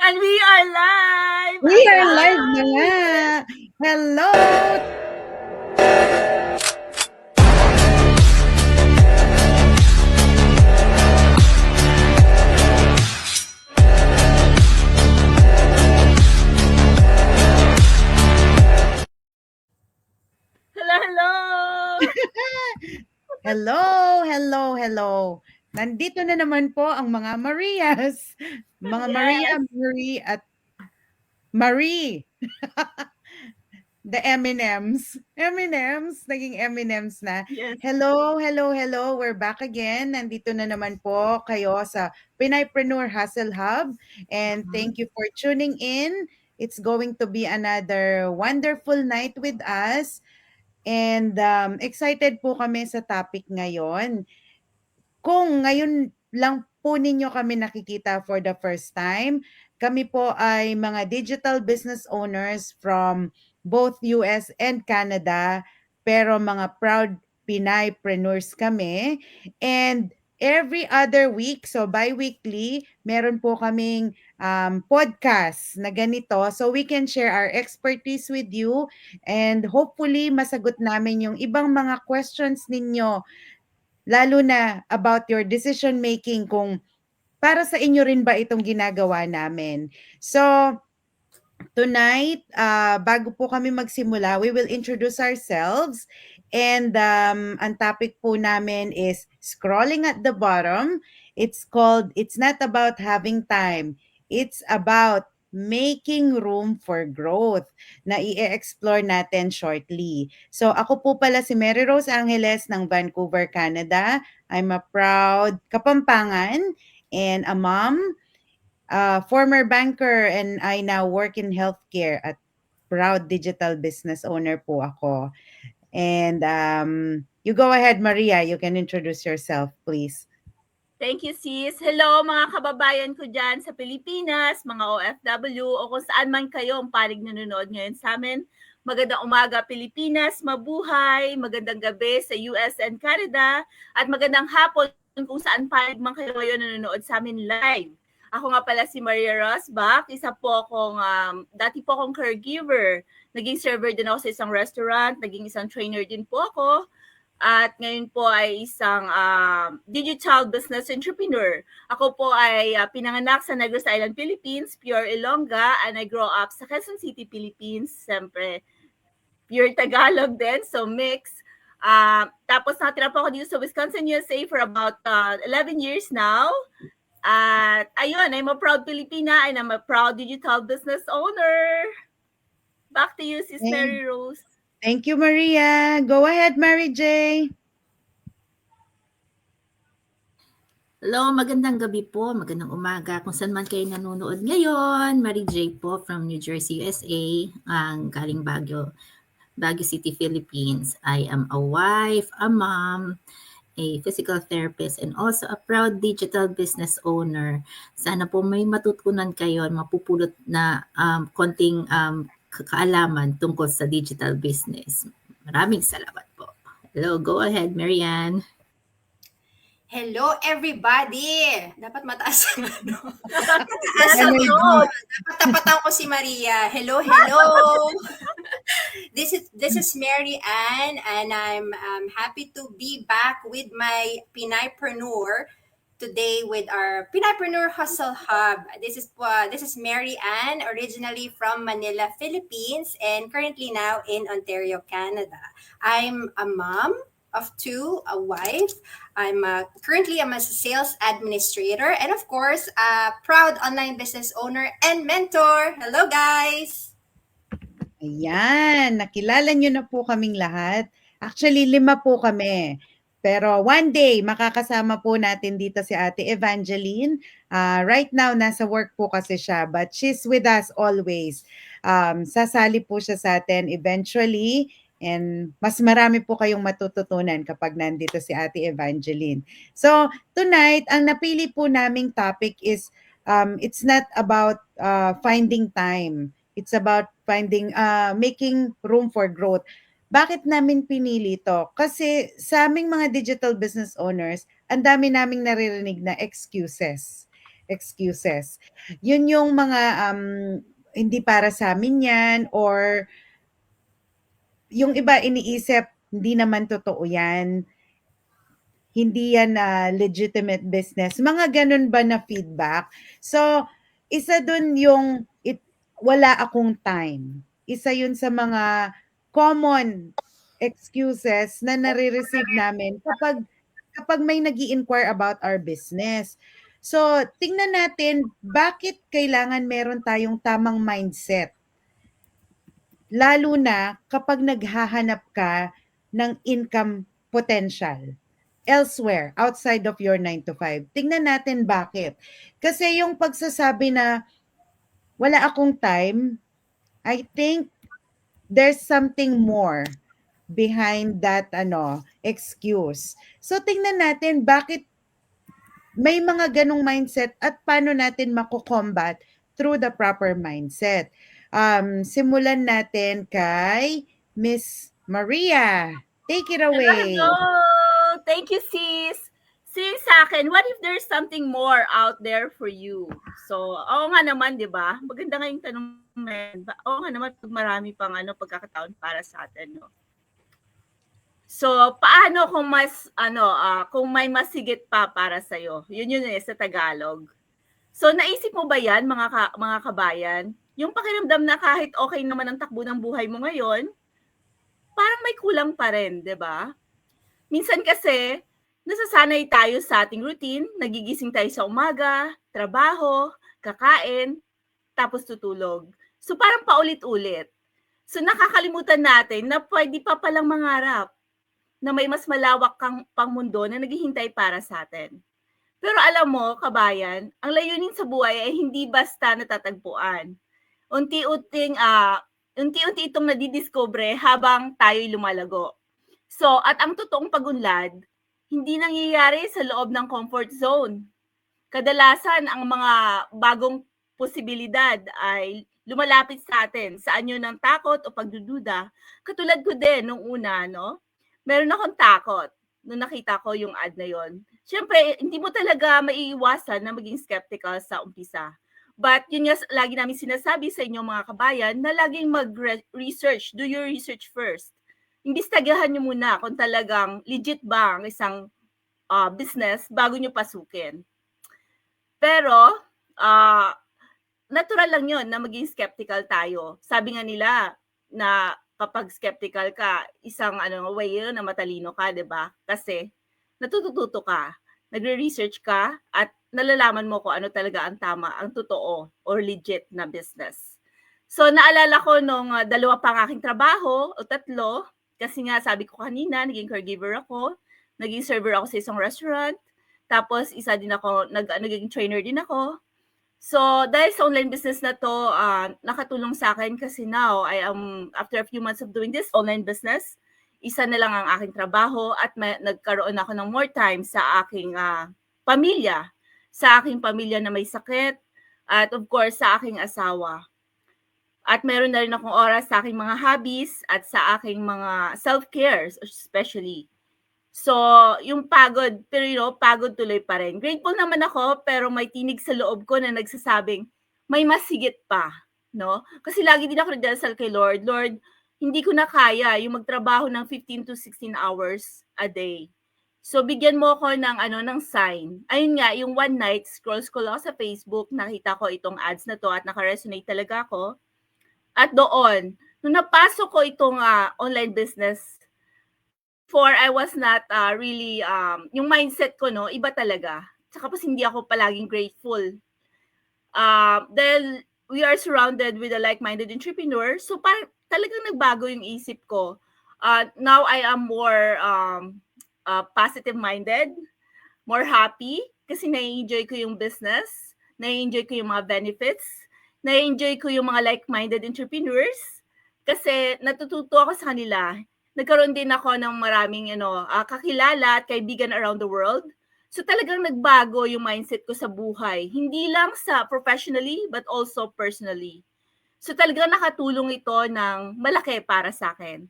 And we are live! We are live na Ayan! nga. Hello! Hello, hello! Hello, hello, hello. Nandito na naman po ang mga Marias. Mga Maria, Yes! Marie at Marie. The M&Ms. M&Ms, naging M&Ms na. Yes. Hello, hello, hello. We're back again. Nandito na naman po kayo sa Pinaypreneur Hustle Hub. And thank you for tuning in. It's going to be another wonderful night with us. And excited po kami sa topic ngayon. Kung ngayon lang po ninyo kami nakikita for the first time, kami po ay mga digital business owners from both US and Canada, pero mga proud Pinaypreneurs kami. And every other week, so bi-weekly, meron po kaming podcast na ganito so we can share our expertise with you and hopefully masagot namin yung ibang mga questions ninyo lalo na about your decision making kung para sa inyo rin ba itong ginagawa namin. So, tonight, bago po kami magsimula, we will introduce ourselves and ang topic po namin is scrolling at the bottom. It's called, it's not about having time. It's about making room for growth na i-explore natin shortly. So ako po pala si Mary Rose Angeles ng Vancouver, Canada. I'm a proud Kapampangan and a mom, former banker, and I now work in healthcare at proud digital business owner po ako. And you go ahead, Maria. You can introduce yourself, please. Thank you, sis. Hello, mga kababayan ko dyan sa Pilipinas, mga OFW, o kung saan man kayo ang panig nanonood ngayon sa amin. Magandang umaga, Pilipinas, mabuhay, magandang gabi sa US and Canada, at magandang hapon kung saan panig man kayo ngayon nanonood sa amin live. Ako nga pala si Maria Rosbach, isa po akong, dati po akong caregiver. Naging server din ako sa isang restaurant, naging isang trainer din po ako. At ngayon po ay isang digital business entrepreneur. Ako po ay pinanganak sa Negros Island, Philippines, pure Ilongga, and I grow up sa Quezon City, Philippines. Siyempre, pure Tagalog din, so mix. Tapos nakatira po ako dito sa Wisconsin, USA for about 11 years now. At ayun, I'm a proud Filipina and I'm a proud digital business owner. Back to you, Sis Mary Rose. Thank you, Maria. Go ahead, Mary J. Hello, magandang gabi po, magandang umaga kung saan man kayo nanonood ngayon. Mary J po from New Jersey, USA, ang galing Baguio City, Philippines. I am a wife, a mom, a physical therapist, and also a proud digital business owner. Sana po may matutunan kayo, mapupulot na konting kaalaman tungkol sa digital business. Maraming salamat po. Hello, go ahead, Marianne. Hello, everybody! Dapat mataas ang ano. Mataas ang Energy. tone. Dapat tapatan ko si Maria. Hello, hello! This is Mary Ann, and I'm happy to be back with my Pinaypreneur today with our Pinaypreneur Hustle Hub. This is Mary Ann, originally from Manila, Philippines, and currently now in Ontario, Canada. I'm a mom of two, a wife. Currently I'm a sales administrator, and of course, a proud online business owner and mentor. Hello, guys! Ayan, nakilala nyo na po kaming lahat. Actually, 5 po kami. Pero one day, makakasama po natin dito si Ate Evangeline. Right now, nasa work po kasi siya, but she's with us always. Sasali po siya sa atin eventually. And mas marami po kayong matututunan kapag nandito si Ate Evangeline. So, tonight, ang napili po naming topic is, it's not about finding time. It's about making room for growth. Bakit namin pinili to? Kasi sa aming mga digital business owners, ang dami naming naririnig na excuses. excuses. Yun yung mga hindi para sa amin yan, or yung iba iniisip hindi naman totoo yan. Hindi yan legitimate business. Mga ganun ba na feedback? So, isa dun yung wala akong time. Isa yun sa mga common excuses na nare-receive namin kapag may nag-i-inquire about our business. So, tingnan natin bakit kailangan meron tayong tamang mindset. Lalo na kapag naghahanap ka ng income potential elsewhere, outside of your 9 to 5. Tingnan natin bakit. Kasi yung pagsasabi na wala akong time, I think there's something more behind that excuse. So tingnan natin bakit may mga ganong mindset at paano natin mako-combat through the proper mindset. Simulan natin kay Miss Maria. Take it away. Hello! Thank you, sis. Sis, sa akin, what if there's something more out there for you? So, oo nga naman, di ba? Maganda nga yung tanong na yan. Oo nga naman, pag marami pang pagkakataon para sa atin, no? So, paano kung kung may masigit pa para sa'yo? Yun sa Tagalog. So, naisip mo ba yan, mga kabayan? Yung pakiramdam na kahit okay naman ang takbo ng buhay mo ngayon, parang may kulang pa rin, di ba? Minsan kasi, nasasanay tayo sa ating routine, nagigising tayo sa umaga, trabaho, kakain, tapos tutulog. So parang paulit-ulit. So nakakalimutan natin na pwede pa palang mangarap na may mas malawak kang pangmundo na naghihintay para sa atin. Pero alam mo, kabayan, ang layunin sa buhay ay hindi basta natatagpuan. Unti-unti itong nadidiscover habang tayo'y lumalago. So, at ang totoong pagunlad, hindi nangyayari sa loob ng comfort zone. Kadalasan, ang mga bagong posibilidad ay lumalapit sa atin sa anyo ng takot o pagdududa. Katulad ko din nung una, no? Meron akong takot nung nakita ko yung ad na yon. Siyempre, hindi mo talaga maiiwasan na maging skeptical sa umpisa. But yun nga, lagi namin sinasabi sa inyo mga kabayan na laging mag-research, do your research first. Imbestagahan nyo muna kung talagang legit ba ang isang business bago nyo pasukin. Pero, natural lang yun na maging skeptical tayo. Sabi nga nila na kapag skeptical ka, isang way yun na matalino ka, di ba? Kasi natututo ka, nagre-research ka, at nalalaman mo kung ano talaga ang tama, ang totoo or legit na business. So, naalala ko nung 2 pang aking trabaho o 3, kasi nga sabi ko kanina, naging caregiver ako, naging server ako sa isang restaurant, tapos isa din ako, naging trainer din ako. So, dahil sa online business na to, nakatulong sa akin kasi now, after a few months of doing this online business, isa na lang ang aking trabaho at nagkaroon ako ng more time sa aking pamilya. Sa aking pamilya na may sakit, at of course, sa aking asawa. At meron na rin akong oras sa aking mga hobbies at sa aking mga self-care, especially. So, yung pagod, pero pagod tuloy pa rin. Grateful naman ako, pero may tinig sa loob ko na nagsasabing, may masigit pa, no? Kasi lagi din ako nagdasal kay Lord, Lord, hindi ko na kaya yung magtrabaho ng 15 to 16 hours a day. So, bigyan mo ako ng sign. Ayun nga, yung one night, scroll ako sa Facebook, nakita ko itong ads na to at naka-resonate talaga ako. At doon, nung napasok ko itong online business, before I was not really, yung mindset ko, no, iba talaga. Tsaka hindi ako palaging grateful. Dahil we are surrounded with a like-minded entrepreneur, so parang talagang nagbago yung isip ko. Now I am more positive-minded, more happy, kasi nai-enjoy ko yung business, nai-enjoy ko yung mga benefits, nai-enjoy ko yung mga like-minded entrepreneurs, kasi natututo ako sa kanila. Nagkaroon din ako ng maraming kakilala at kaibigan around the world. So talagang nagbago yung mindset ko sa buhay. Hindi lang sa professionally, but also personally. So talagang nakatulong ito ng malaki para sa akin.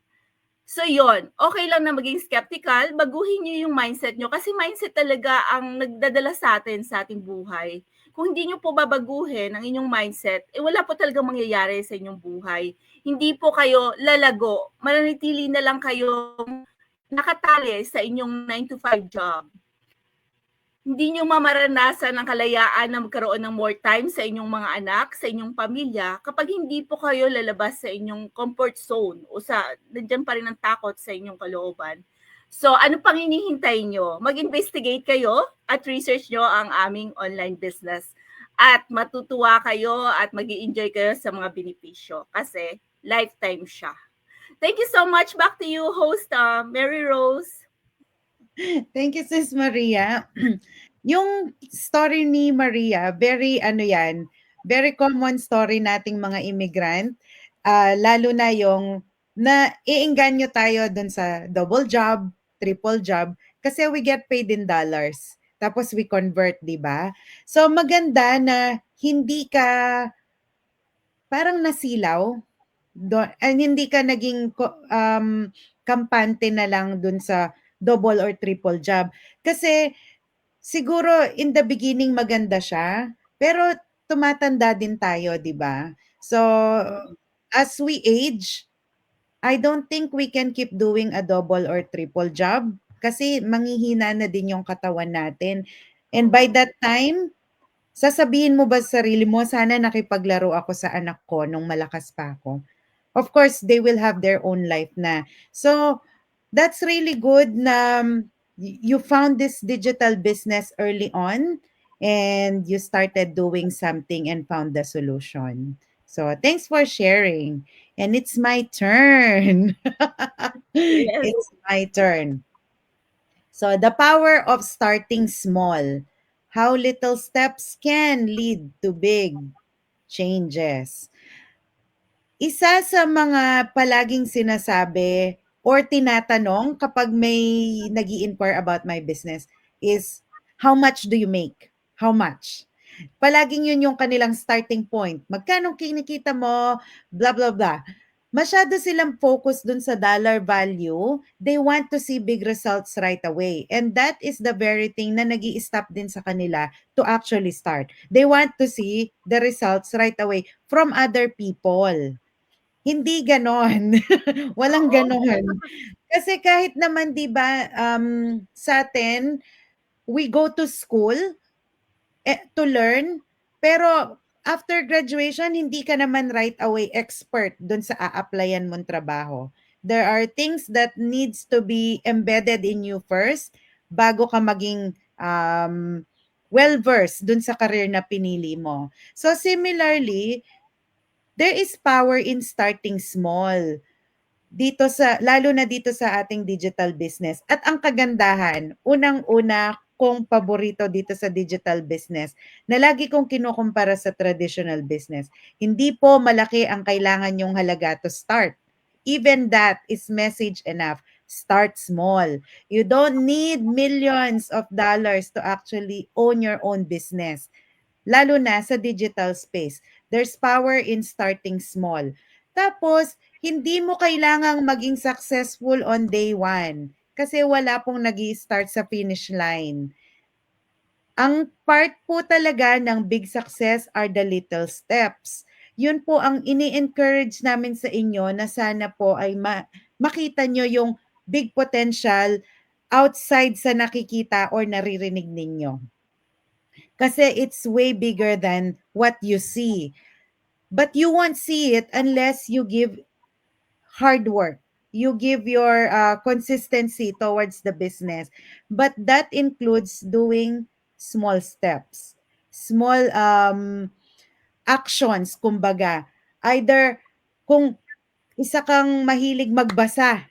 So yon, okay lang na maging skeptical, baguhin nyo yung mindset nyo. Kasi mindset talaga ang nagdadala sa atin sa ating buhay. kung hindi niyo po babaguhin ang inyong mindset, wala po talagang mangyayari sa inyong buhay. Hindi po kayo lalago, mananatili na lang kayong nakatali sa inyong 9 to 5 job. Hindi niyo mamaranasan ang kalayaan na magkaroon ng more time sa inyong mga anak, sa inyong pamilya, kapag hindi po kayo lalabas sa inyong comfort zone o nandiyan pa rin ang takot sa inyong kalooban. So, ano pang hinihintay nyo? Mag-investigate kayo at research nyo ang aming online business. At matutuwa kayo at mag-i-enjoy kayo sa mga benepisyo kasi lifetime siya. Thank you so much. Back to you, host Mary Rose. Thank you, Sis Maria. Yung story ni Maria, very very common story nating mga immigrant. Lalo na yung naiengganyo tayo dun sa double job, triple job, kasi we get paid in dollars. Tapos we convert, di ba? So maganda na hindi ka parang nasilaw and hindi ka naging kampante na lang dun sa double or triple job. Kasi siguro in the beginning maganda siya, pero tumatanda din tayo, 'di ba? So as we age, I don't think we can keep doing a double or triple job kasi manghihina na din yung katawan natin. And by that time, sasabihin mo ba sa sarili mo, sana nakipaglaro ako sa anak ko nung malakas pa ako? Of course, they will have their own life na. So, that's really good na you found this digital business early on and you started doing something and found the solution. So, thanks for sharing. And it's my turn. Yes. It's my turn. So, the power of starting small. How little steps can lead to big changes. Isa sa mga palaging sinasabi or tinatanong kapag may nag-i-inquire about my business is, how much do you make? How much? Palaging yun yung kanilang starting point. Magkano kinikita mo? Blah, blah, blah. Masyado silang focus dun sa dollar value. They want to see big results right away. And that is the very thing na nag-i-stop din sa kanila to actually start. They want to see the results right away from other people. Hindi ganon. Walang ganon. Kasi kahit naman 'di ba, sa atin, we go to school, to learn, pero after graduation hindi ka naman right away expert dun sa a-applyan mong trabaho. There are things that needs to be embedded in you first bago ka maging, well-versed dun sa career na pinili mo. So similarly, there is power in starting small. Lalo na dito sa ating digital business. At ang kagandahan, unang-una kong paborito dito sa digital business na lagi kong kinukumpara sa traditional business. Hindi po malaki ang kailangan yung halaga to start. Even that is message enough. Start small. You don't need millions of dollars to actually own your own business. Lalo na sa digital space. There's power in starting small. Tapos, hindi mo kailangang maging successful on day one kasi wala pong nag-i-start sa finish line. Ang part po talaga ng big success are the little steps. Yun po ang ini-encourage namin sa inyo na sana po ay makita nyo yung big potential outside sa nakikita or naririnig ninyo. Kasi it's way bigger than what you see. But you won't see it unless you give hard work. You give your consistency towards the business. But that includes doing small steps. Small actions, kumbaga. Either kung isa kang mahilig magbasa,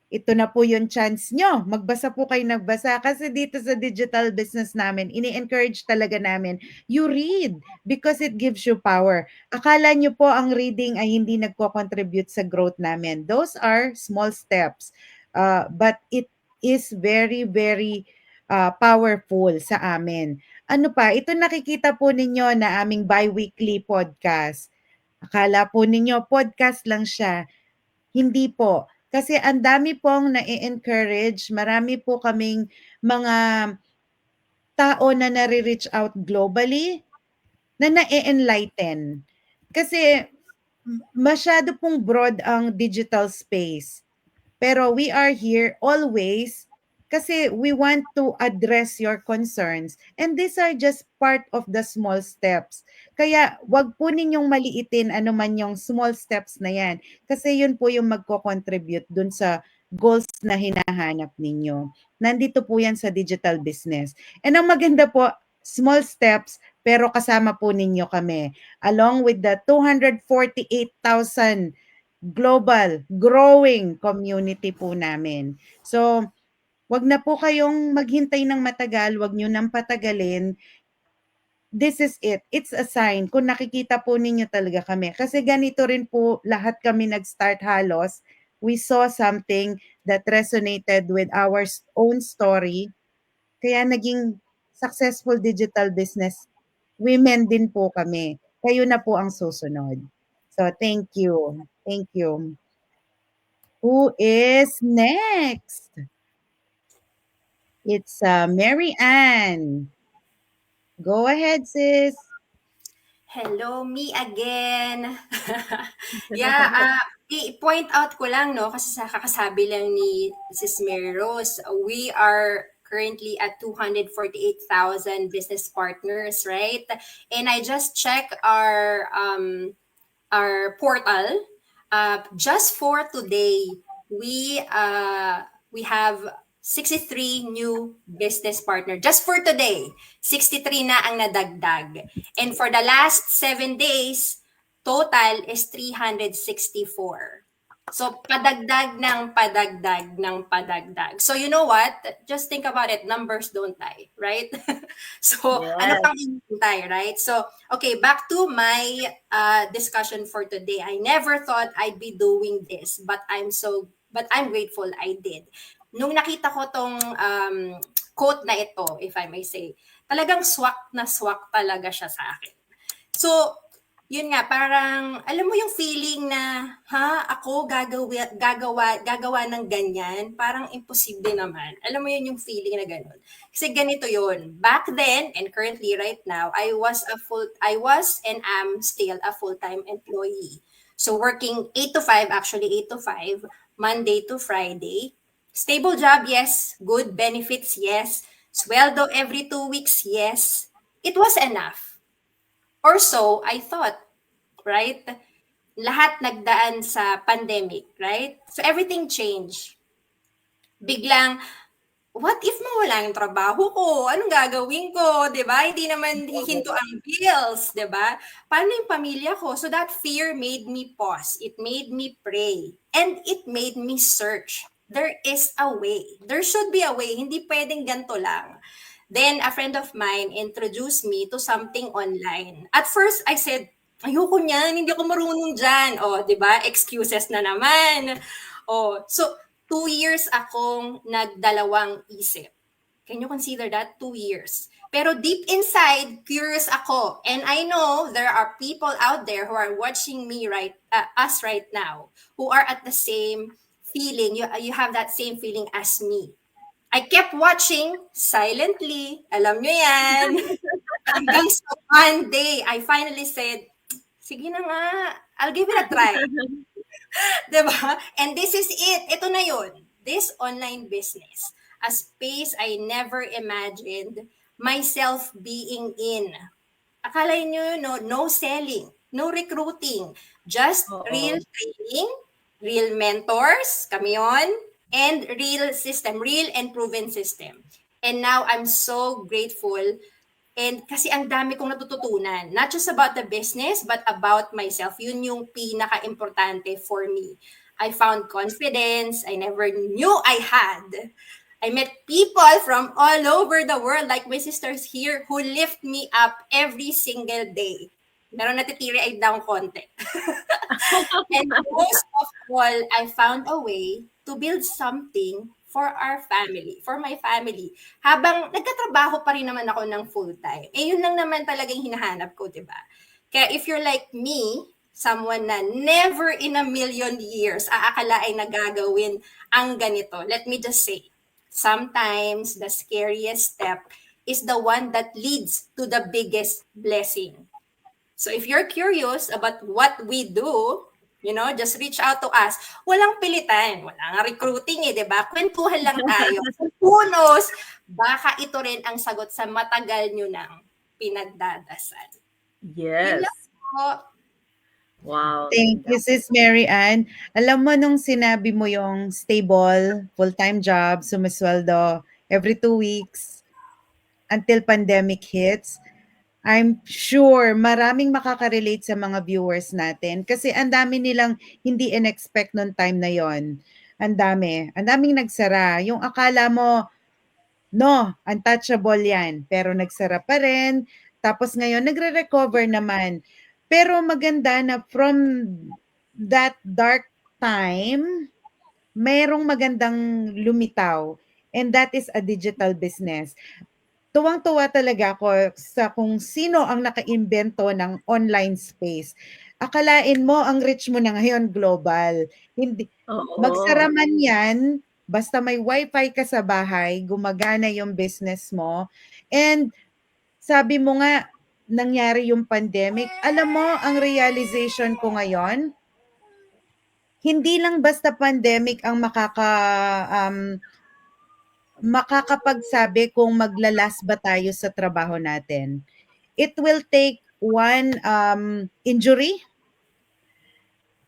ito na po yung chance nyo. Magbasa po kayo nagbasa. Kasi dito sa digital business namin, ini-encourage talaga namin, you read because it gives you power. Akala nyo po ang reading ay hindi nagko-contribute sa growth namin. Those are small steps. But it is very, very powerful sa amin. Ano pa? Ito nakikita po ninyo na aming bi-weekly podcast. Akala po ninyo podcast lang siya. Hindi po. Kasi ang dami pong na-encourage, marami po kaming mga tao na nare-reach out globally na na-enlighten. Kasi masyado pong broad ang digital space. Pero we are here always kasi we want to address your concerns. And these are just part of the small steps. Kaya wag po ninyong maliitin ano man yung small steps na yan. Kasi yun po yung magko-contribute dun sa goals na hinahanap ninyo. Nandito po yan sa digital business. And ang maganda po, small steps, pero kasama po ninyo kami. Along with the 248,000 global, growing community po namin. So, wag na po kayong maghintay ng matagal, wag nyo nang patagalin. This is it. It's a sign kung nakikita po ninyo talaga kami. Kasi ganito rin po lahat kami nag-start halos. We saw something that resonated with our own story. Kaya naging successful digital business women din po kami. Kayo na po ang susunod. So, thank you. Thank you. Who is next? It's Mary Ann. Go ahead, sis. Hello, me again. Yeah, i-point out ko lang, no, kasi sa kakasabi lang ni Sis Mary Rose, we are currently at 248,000 business partners, right? And I just checked our portal. Just for today, we have 63 new business partner. Just for today, 63 na ang nadagdag. And for the last 7 days, total is 364. So, padagdag ng padagdag ng padagdag. So, you know what? Just think about it. Numbers don't lie, right? So, ano Yes. pang hintay, right? So, okay, back to my discussion for today. I never thought I'd be doing this, but I'm grateful I did. Nung nakita ko tong quote na ito, if I may say, talagang swak na swak talaga siya sa akin. So, yun nga, parang, alam mo yung feeling na, ako gagawa ng ganyan, parang imposible naman. Alam mo yun yung feeling na gano'n. Kasi ganito yun. Back then, and currently right now, I was and am still a full-time employee. So working 8 to 5, actually 8 to 5, Monday to Friday. Stable job, yes. Good benefits, yes. Sweldo every 2 weeks, yes. It was enough. Or so, I thought, right? Lahat nagdaan sa pandemic, right? So everything changed. Biglang, what if mawala yung trabaho ko? Anong gagawin ko? Diba? Hindi naman hihinto ang bills, diba? Paano yung pamilya ko? So that fear made me pause. It made me pray. And it made me search. There is a way. There should be a way. Hindi pwedeng ganito lang. Then a friend of mine introduced me to something online. At first, I said, ayoko niyan, hindi ako marunong dyan. O, di ba? Excuses na naman. O, so, 2 years akong nagdalawang isip. Can you consider that? 2 years. Pero deep inside, curious ako. And I know there are people out there who are watching me us right now, who are at the same feeling. You have that same feeling as me. I kept watching silently. Alam nyo yan. Hanggang sa one day, I finally said, sige na nga, I'll give it a try. Diba? And this is it. Ito na yun. This online business. A space I never imagined myself being in. Akala nyo, no selling, no recruiting, just real training, real mentors, kami yun, and real and proven system. And now I'm so grateful, and kasi ang dami kong natututunan, not just about the business, but about myself. Yun yung pinaka-importante for me. I found confidence I never knew I had. I met people from all over the world, like my sisters here, who lift me up every single day. Meron natitiri-eyed down konti. And most of all, I found a way to build something for our family, for my family. Habang nagkatrabaho pa rin naman ako ng full-time. Yun lang naman talagang hinahanap ko, diba? Kaya if you're like me, someone na never in a million years aakalain na gagawin ang ganito, let me just say, sometimes the scariest step is the one that leads to the biggest blessing. So if you're curious about what we do, just reach out to us. Walang pilitan. Walang recruiting di ba? Kwentuhan lang tayo. Who knows, baka ito rin ang sagot sa matagal nyo nang pinagdadasal. Yun Yes. lang po. Wow. Thank you, Sis Mary Ann. Alam mo, nung sinabi mo yung stable, full-time job, sumisweldo every 2 weeks until pandemic hits, I'm sure maraming makaka-relate sa mga viewers natin kasi ang dami nilang hindi in-expect nung time na yon. Ang daming nagsara. Yung akala mo, no, untouchable yan, pero nagsara pa rin. Tapos ngayon, nagre-recover naman. Pero maganda na from that dark time, mayroong magandang lumitaw. And that is a digital business. Tuwang-tuwa talaga ako sa kung sino ang nakaimbento ng online space. Akalain mo ang reach mo na ngayon global. Hindi Oo. magsara man 'yan, basta may wifi ka sa bahay, gumagana yung business mo. And sabi mo nga nangyari yung pandemic. Alam mo ang realization ko ngayon, hindi lang basta pandemic ang makakapagsabi kung maglalas ba tayo sa trabaho natin. It will take one injury,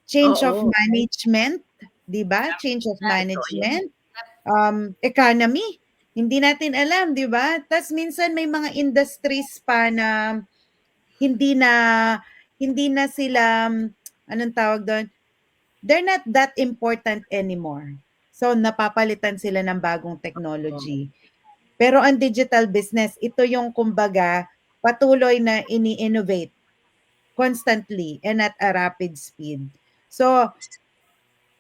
change of Oo. management, 'di ba? Change of Totoo yan. management, economy. Hindi natin alam, 'di ba? Tas minsan may mga industries pa na hindi na sila anong tawag doon? They're not that important anymore. So napapalitan sila ng bagong technology. Pero ang digital business, ito yung kumbaga patuloy na ini-innovate constantly and at a rapid speed. So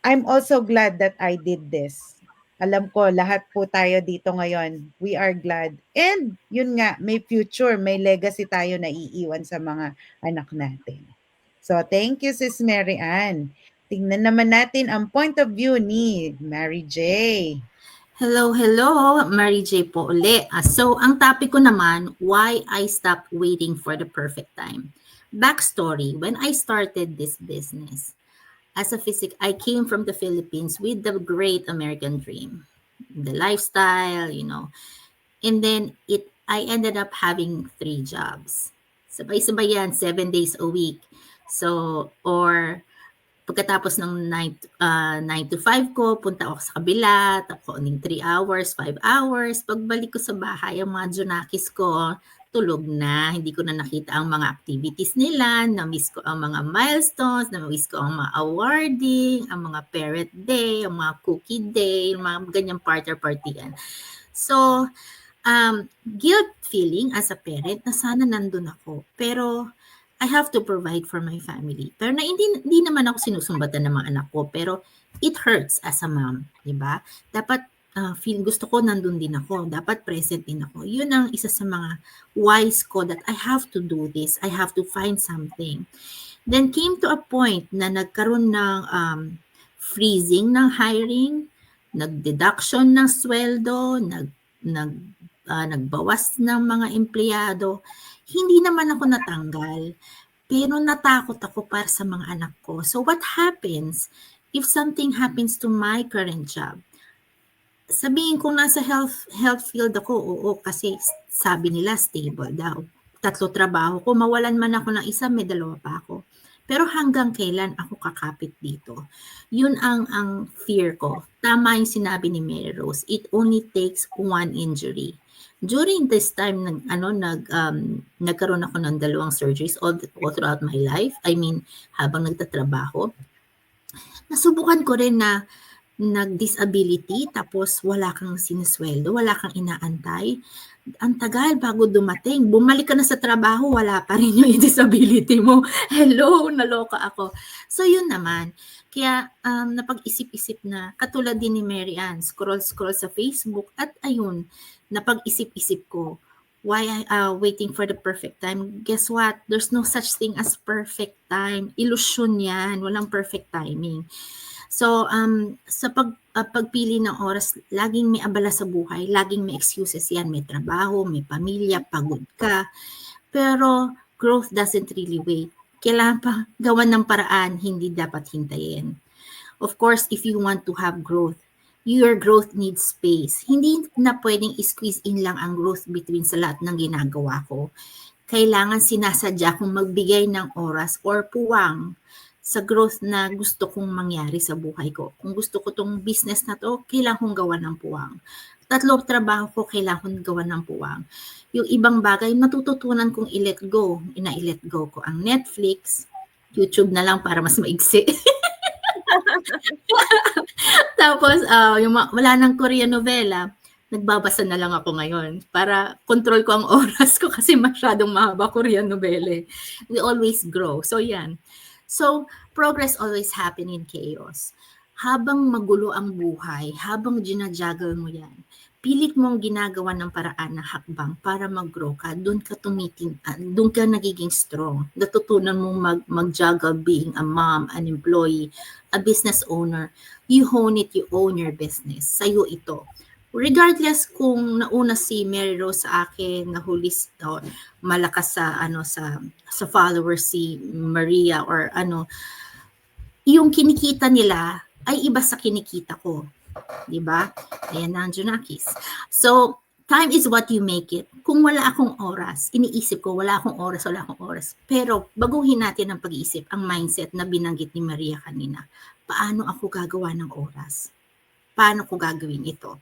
I'm also glad that I did this. Alam ko lahat po tayo dito ngayon. We are glad. And yun nga, may future, may legacy tayo na iiwan sa mga anak natin. So thank you, Sis Mary Ann. Tingnan naman natin ang point of view ni Mary J. Hello, Mary J po uli. So, ang topic ko naman, why I stopped waiting for the perfect time. Backstory, when I started this business, as a I came from the Philippines with the great American dream, the lifestyle, and then I ended up having 3 jobs. Sabay-sabay yan, 7 days a week. So, or pagkatapos ng 9 to 5 ko, punta ako sa kabila, tapos 3 hours, 5 hours. Pagbalik ko sa bahay, ang mga junakis ko, tulog na. Hindi ko na nakita ang mga activities nila, na-miss ko ang mga milestones, na-miss ko ang mga awarding, ang mga parent day, ang mga cookie day, ang mga ganyang partyan. So, guilt feeling as a parent na sana nandun ako. Pero, I have to provide for my family. Pero hindi naman ako sinusumbatan ng mga anak ko, pero it hurts as a mom, di ba? Dapat gusto ko nandun din ako, dapat present din ako. Yun ang isa sa mga whys ko that I have to do this, I have to find something. Then came to a point na nagkaroon ng freezing ng hiring, nag-deduction ng sweldo, nagbawas ng mga empleyado. Hindi naman ako natanggal, pero natakot ako para sa mga anak ko. So what happens if something happens to my current job? Sabihin ko nasa health field ako, oo, kasi sabi nila stable daw. 3 trabaho ko, mawalan man ako ng isa, may 2 pa ako. Pero hanggang kailan ako kakapit dito? Yun ang fear ko. Tama yung sinabi ni Mary Rose, it only takes 1 injury. During this time, nagkaroon ako ng 2 surgeries all throughout my life. I mean, habang nagtatrabaho. Nasubukan ko rin na nag-disability, tapos wala kang sinisweldo, wala kang inaantay. Ang tagal bago dumating. Bumalik ka na sa trabaho, wala pa rin yung disability mo. Hello, naloka ako. So yun naman. Kaya napag-isip-isip na, katulad din ni Mary Ann, scroll sa Facebook, at ayun, napag-isip-isip ko, why waiting for the perfect time? Guess what? There's no such thing as perfect time. Illusion yan. Walang perfect timing. So, sa pagpili ng oras, laging may abala sa buhay, laging may excuses yan. May trabaho, may pamilya, pagod ka. Pero growth doesn't really wait. Kailangan pa gawan ng paraan, hindi dapat hintayin. Of course, if you want to have growth, your growth needs space. Hindi na pwedeng squeeze in lang ang growth between sa lahat ng ginagawa ko. Kailangan sinasadya kong magbigay ng oras or puwang sa growth na gusto kong mangyari sa buhay ko. Kung gusto ko tong business na to, kailangan kong gawa ng puwang. Tatlong trabaho ko, kailangan kong gawa ng puwang. Yung ibang bagay, matututunan kong i-let go. I-let go ko ang Netflix, YouTube na lang para mas maigsi. Tapos, wala nang Korean novela, nagbabasa na lang ako ngayon para control ko ang oras ko kasi masyadong mahaba Korean novela. We always grow. So, yan. So, progress always happen in chaos. Habang magulo ang buhay, habang ginajuggle mo yan, pilit mong ginagawa ng paraan na hakbang para mag-grow ka, doon ka nagiging strong. Natutunan mong mag-juggle being a mom, an employee, a business owner. You hone it, you own your business. Sa'yo ito. Regardless kung nauna si Mary Rose sa akin, nahuli malakas sa followers si Maria or yung kinikita nila ay iba sa kinikita ko. Diba? Ayan na ang Junakis. So, time is what you make it. Kung wala akong oras, iniisip ko, wala akong oras. Pero, baguhin natin ang pag-iisip, ang mindset na binanggit ni Maria kanina. Paano ako gagawa ng oras? Paano ko gagawin ito?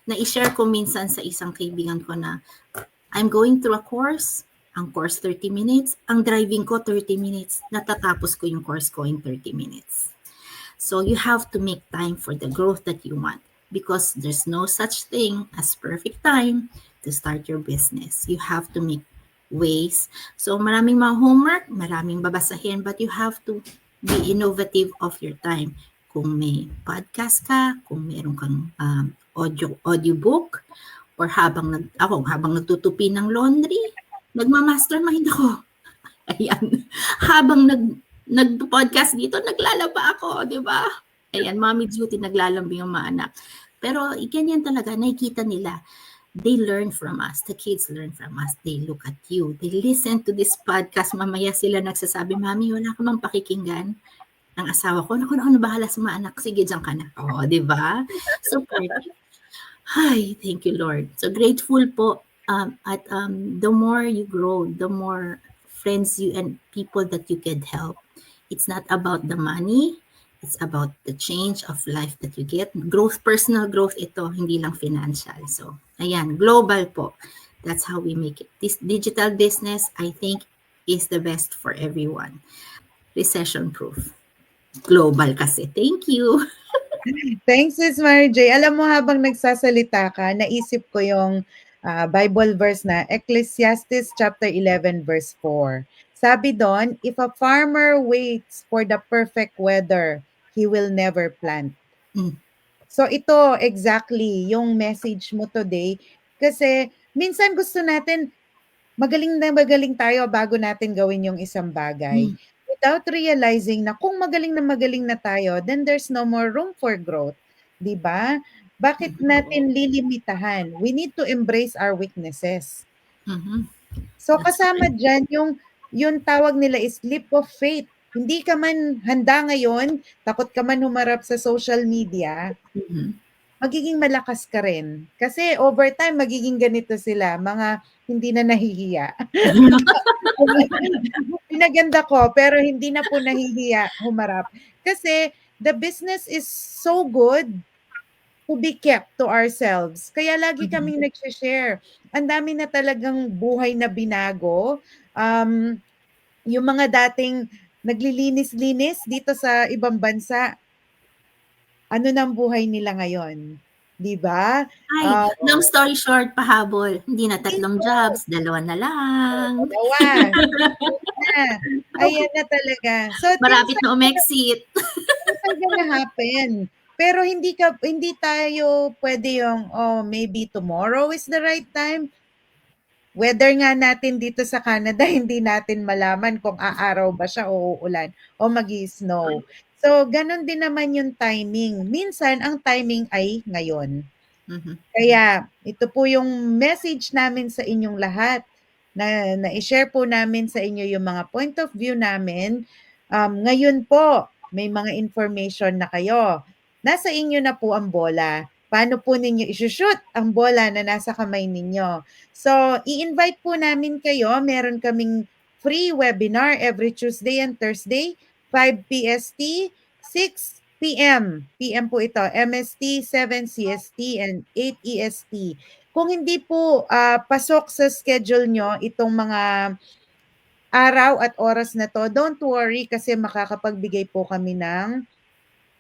Na-share ko minsan sa isang kaibigan ko na I'm going through a course, ang course 30 minutes, ang driving ko 30 minutes, natatapos ko yung course ko in 30 minutes. So you have to make time for the growth that you want because there's no such thing as perfect time to start your business. You have to make ways. So maraming mga homework, maraming babasahin, but you have to be innovative of your time. Kung may podcast ka, kung meron kang audiobook, or habang nagtutupi ng laundry, nagma-mastermind ako. Ayan. Habang nag-podcast dito, naglalaba ako, di ba? Ayan, mommy duty, naglalambing yung mga anak. Pero ganyan talaga, nakikita nila. They learn from us. The kids learn from us. They look at you. They listen to this podcast. Mamaya sila nagsasabi, Mami, wala ka mang pakikinggan. Ang asawa ko, naku, bahala sa mga anak. Sige, dyan ka na. Oo, di ba? So, perfect. Hi, thank you, Lord. So, grateful po. The more you grow, the more friends you and people that you can help. It's not about the money. It's about the change of life that you get. Growth, personal growth ito, hindi lang financial. So, ayan, global po. That's how we make it. This digital business, I think, is the best for everyone. Recession-proof. Global kasi. Thank you. Thanks, Sis Mary J. Alam mo, habang nagsasalita ka, naisip ko yung Bible verse na Ecclesiastes chapter 11 verse 4. Sabi doon, if a farmer waits for the perfect weather, he will never plant. So ito exactly yung message mo today kasi minsan gusto natin magaling tayo bago natin gawin yung isang bagay. Without realizing na kung magaling na tayo, then there's no more room for growth. 'Di ba? Bakit natin lilimitahan? We need to embrace our weaknesses. So kasama dyan yung tawag nila is leap of faith. Hindi ka man handa ngayon, takot ka man humarap sa social media, magiging malakas ka rin. Kasi over time, magiging ganito sila, mga hindi na nahihiya. Pinaganda ko, pero hindi na po nahihiya humarap. Kasi the business is so good to be kept to ourselves. Kaya lagi kaming nag-share. Ang dami na talagang buhay na binago. Yung mga dating naglilinis-linis dito sa ibang bansa, ano nang buhay nila ngayon? 'Di ba? Ay, long story short, pahabol. Hindi na 3 jobs, 2 na lang. Dalawa. Ayan na talaga. So, Marapit na umexit. Things are gonna happen. Pero hindi tayo pwede yung, maybe tomorrow is the right time. weather nga natin dito sa Canada, hindi natin malaman kung aaraw ba siya o uulan o magi-snow. So, ganun din naman yung timing. Minsan, ang timing ay ngayon. Mhm. Kaya ito po yung message namin sa inyong lahat na na-share po namin sa inyo yung mga point of view namin. Ngayon po, may mga information na kayo. Nasa inyo na po ang bola. Paano po ninyo isushoot ang bola na nasa kamay ninyo? So, i-invite po namin kayo. Meron kaming free webinar every Tuesday and Thursday, 5 PST, 6 PM po ito, MST, 7 CST, and 8 EST. Kung hindi po pasok sa schedule nyo itong mga araw at oras na to, don't worry kasi makakapagbigay po kami ng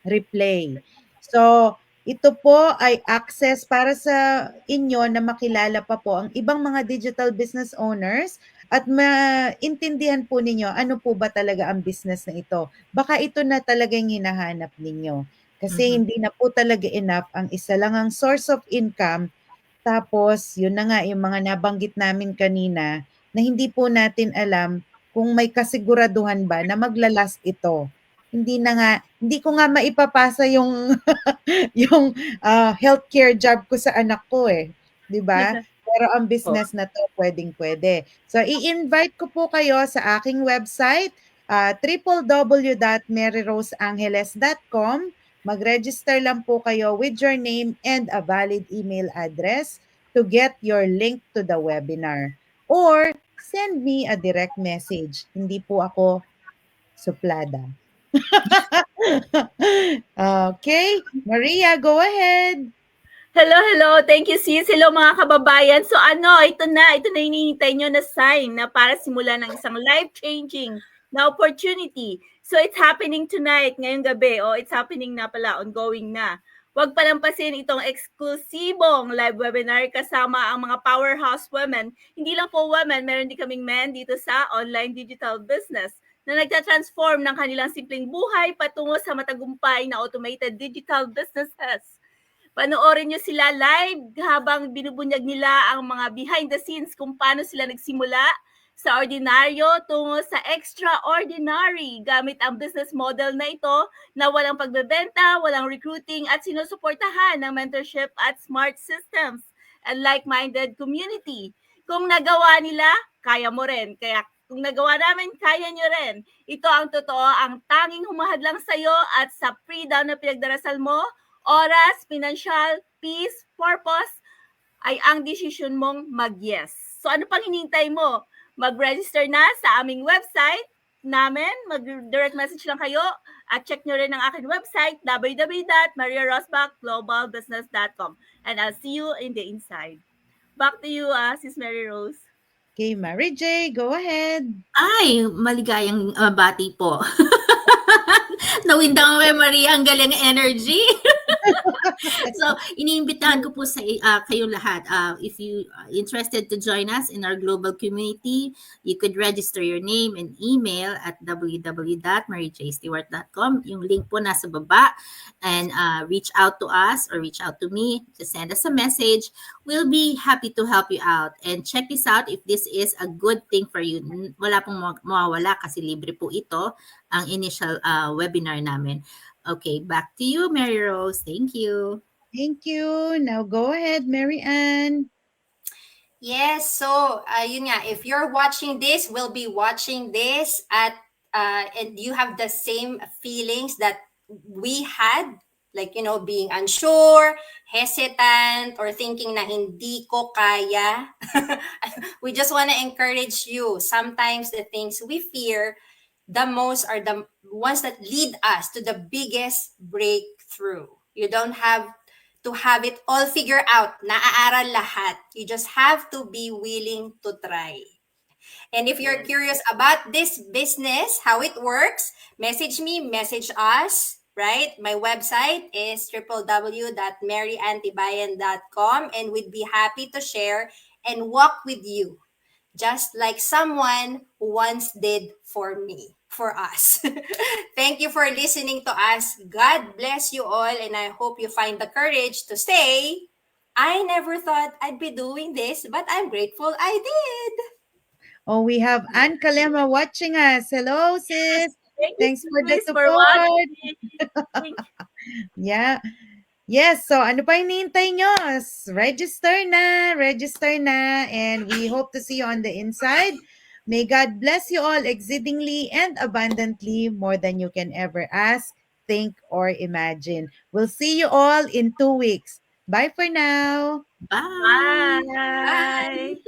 replay. So, ito po ay access para sa inyo na makilala pa po ang ibang mga digital business owners at maintindihan po ninyo ano po ba talaga ang business na ito. Baka ito na talaga yung hinahanap ninyo. Kasi Mhm. hindi na po talaga enough ang isa lang ang source of income. Tapos, yun na nga, yung mga nabanggit namin kanina, na hindi po natin alam kung may kasiguraduhan ba na maglalast ito. Hindi ko nga maipapasa yung yung healthcare job ko sa anak ko eh, 'di ba? Pero ang Oh. business na 'to puwedeng-puwede. So i-invite ko po kayo sa aking website, www.maryroseangeles.com. Mag-register lang po kayo with your name and a valid email address to get your link to the webinar. Or send me a direct message. Hindi po ako suplada. Okay, Maria, go ahead. Hello, hello. Thank you, sis. Hello, mga kababayan. So ito na yung hinihintay nyo na sign na para simulan ng isang life-changing na opportunity. So it's happening tonight, ngayong gabi. It's happening na pala, ongoing na. Huwag palampasin itong eksklusibong live webinar kasama ang mga powerhouse women. Hindi lang po women, meron din kaming men dito sa online digital business na nagta-transform ng kanilang simpleng buhay patungo sa matagumpay na automated digital businesses. Panoorin nyo sila live habang binubunyag nila ang mga behind the scenes kung paano sila nagsimula sa ordinaryo tungo sa extraordinary gamit ang business model na ito na walang pagbebenta, walang recruiting at sinusuportahan ng mentorship at smart systems and like-minded community. Kung nagawa nila, kaya mo rin. Kaya kung nagawa namin, kaya nyo rin. Ito ang totoo, ang tanging humahad lang sa'yo at sa freedom na pinagdarasal mo, oras, financial, peace, purpose, ay ang desisyon mong mag-yes. So ano pang hinihintay mo? Mag-register na sa aming website namin, mag-direct message lang kayo at check nyo rin ang aking website, www.mariarosbachglobalbusiness.com. And I'll see you in the inside. Back to you, Sis Mary Rose. Okay, Mary J, go ahead. Ay, maligayang bati po. Nawindang kay Maria, ang galing energy. So, iniimbitahan ko po sa kayong lahat. If you are interested to join us in our global community, you could register your name and email at www.maryjstewart.com. Yung link po nasa baba. And reach out to us or reach out to me. Just send us a message. We'll be happy to help you out. And check this out if this is a good thing for you. Wala pong mawawala kasi libre po ito ang initial webinar namin. Okay, back to you, Mary Rose. Thank you. Thank you. Now go ahead, Mary Ann. Yes, so yun nga, if you're watching this, we'll be watching this and you have the same feelings that we had, like, being unsure, hesitant, or thinking na hindi ko kaya. We just want to encourage you. Sometimes the things we fear the most are the ones that lead us to the biggest breakthrough. You don't have to have it all figured out. Naaaral lahat. You just have to be willing to try. And if you're curious about this business, how it works, message me, message us, right? My website is www.maryantibayan.com, and we'd be happy to share and walk with you, just like someone who once did for me, for us. Thank you for listening to us. God bless you all, and I hope you find the courage to stay I never thought I'd be doing this, but I'm grateful I did. Oh, we have Ann Kalema watching us. Hello, sis. Thank you, Thanks for the sis, for support. watching. Yeah. Yes, so ano pa hinihintay nyo? Register na, and we hope to see you on the inside. May God bless you all exceedingly and abundantly, more than you can ever ask, think, or imagine. We'll see you all in 2 weeks. Bye for now. Bye. Bye.